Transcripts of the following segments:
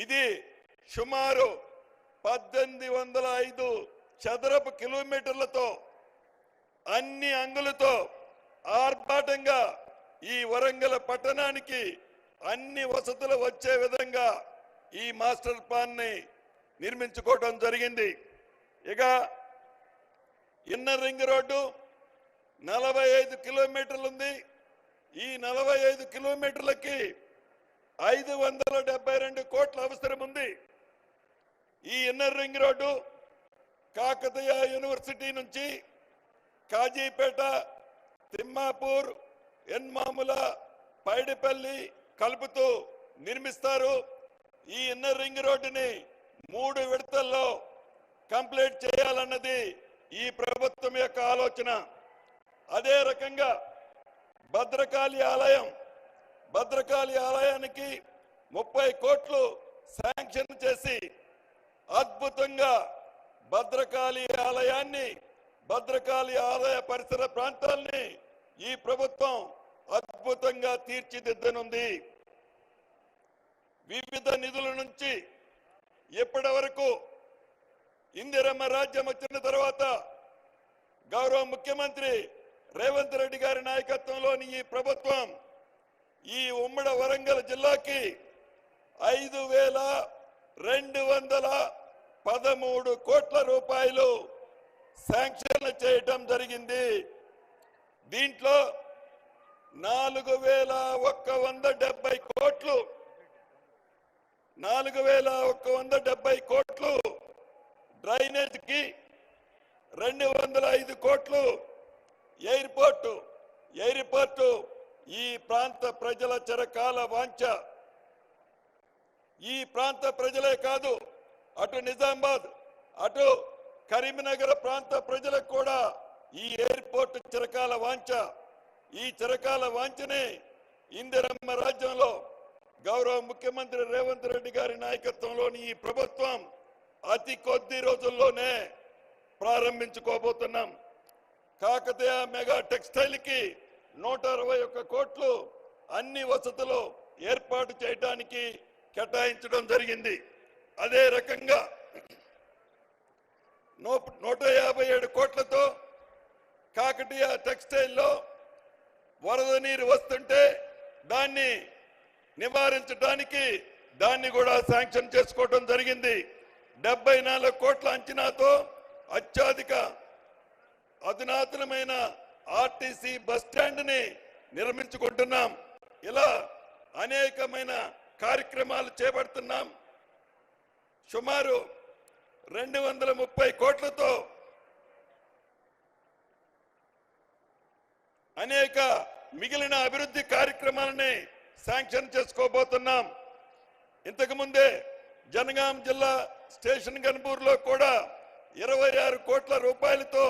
ఇది సుమారు 1805 చదరపు కిలోమీటర్లతో అన్ని అంగులతో ఆర్భాటంగా ఈ వరంగల్ పట్టణానికి అన్ని వసతులు వచ్చే విధంగా ఈ మాస్టర్ ప్లాన్ ని నిర్మించుకోవడం జరిగింది. ఇక ఇన్నర్ రింగ్ రోడ్డు 45 కిలోమీటర్లు ఉంది. ఈ 45 కిలోమీటర్లకి 572 కోట్ల అవసరం ఉంది. ఈ inner ring road Kakatiya university నుంచి కాజీపేట, తిమ్మాపూర్, ఎన్మాముల, పైడిపల్లి కలుపుతూ నిర్మిస్తారు. ఈ ఇన్నర్ రింగ్ రోడ్డుని 3 విడతల్లో కంప్లీట్ చేయాలన్నది ఈ ప్రభుత్వం యొక్క ఆలోచన. అదే రకంగా భద్రకాళి ఆలయానికి 30 కోట్లు శాంక్షన్ చేసి అద్భుతంగా భద్రకాళి ఆలయాన్ని, భద్రకాళి ఆలయ పరిసర ప్రాంతాల్ని ఈ ప్రభుత్వం అద్భుతంగా తీర్చిదిద్దనుంది. వివిధ నిధుల నుంచి ఇప్పటి వరకు ఇందిరమ్మ రాజ్యం వచ్చిన తర్వాత గౌరవ ముఖ్యమంత్రి రేవంత్ రెడ్డి గారి నాయకత్వంలోని ఈ ప్రభుత్వం ఈ ఉమ్మడి వరంగల్ జిల్లాకి 5,213 కోట్ల రూపాయలు శాంక్షన్ చేయటం జరిగింది. దీంట్లో 4,170 కోట్లు 4,170 కోట్లు డ్రైనేజ్ కి, 205 కోట్లు ఎయిర్పోర్టు ఈ ప్రాంత ప్రజల చిరకాల వాంఛ. ఈ ప్రాంత ప్రజలే కాదు, అటు నిజామాబాద్, అటు కరీంనగర్ ప్రాంత ప్రజలకు కూడా ఈ ఎయిర్పోర్టు చిరకాల వాంఛ. ఈ చిరకాల వాంఛని ఇందిరమ్మ రాజ్యంలో గౌరవ ముఖ్యమంత్రి రేవంత్ రెడ్డి గారి నాయకత్వంలోని ఈ ప్రభుత్వం అతి కొద్ది రోజుల్లోనే ప్రారంభించుకోబోతున్నాం. కాకతీయ మెగా టెక్స్టైల్ కి 161 కోట్లు అన్ని వసతులు ఏర్పాటు చేయడానికి కేటాయించడం జరిగింది. అదే రకంగా 157 కోట్లతో కాకతీయ టెక్స్టైల్లో వరద నీరు వస్తుంటే దాన్ని నివారించడానికి దాన్ని కూడా శాంక్షన్ చేసుకోవడం జరిగింది. 74 కోట్ల అంచనాతో అధునాతనమైన ఆర్టీసీ బస్ స్టాండ్ ని నిర్మించుకుంటున్నాం. ఇలా అనేకమైన కార్యక్రమాలు చేపడుతున్నాం. సుమారు 230 కోట్లతో అనేక మిగిలిన అభివృద్ధి కార్యక్రమాలని శాంక్షన్ చేసుకోబోతున్నాం. ఇంతకు ముందే జనగాం జిల్లా స్టేషన్ గన్పూర్లో కూడా 26 కోట్ల రూపాయలతో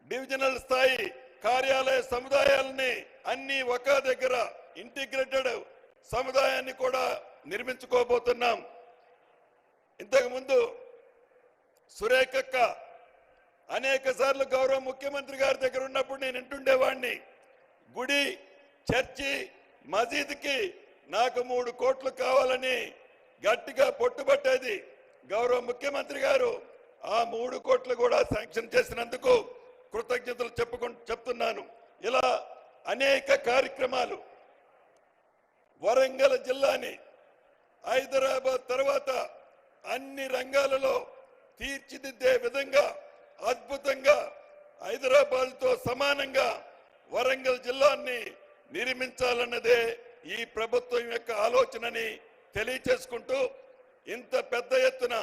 డివిజనల్ స్థాయి కార్యాలయ సముదాయాలని అన్ని ఒక దగ్గర ఇంటిగ్రేటెడ్ సముదాయాన్ని కూడా నిర్మించుకోబోతున్నాం. ఇంతకు ముందు సురేఖక్క అనేక సార్లు గౌరవ ముఖ్యమంత్రి గారి దగ్గర ఉన్నప్పుడు నేను వింటుండేవాడిని, గుడి, చర్చి, మసీదుకి నాకు 3 కోట్లు కావాలని గట్టిగా పట్టుబట్టేది. గౌరవ ముఖ్యమంత్రి గారు ఆ 3 కోట్లు కూడా శాంక్షన్ చేసినందుకు కృతజ్ఞతలు చెప్తున్నాను. ఇలా అనేక కార్యక్రమాలు వరంగల్ జిల్లాని హైదరాబాద్ తర్వాత అన్ని రంగాలలో తీర్చిదిద్దే విధంగా అద్భుతంగా హైదరాబాద్ తో సమానంగా వరంగల్ జిల్లాని నిర్మించాలన్నదే ఈ ప్రభుత్వం యొక్క ఆలోచనని తెలియచేసుకుంటూ, ఇంత పెద్ద ఎత్తున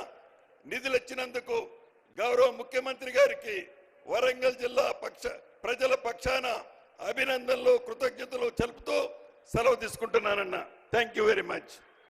నిధులు ఇచ్చినందుకు గౌరవ ముఖ్యమంత్రి గారికి వరంగల్ జిల్లా ప్రజల పక్షాన అభినందనలు, కృతజ్ఞతలు తెలుపుతూ సెలవు తీసుకుంటున్నానన్న. Thank you very much.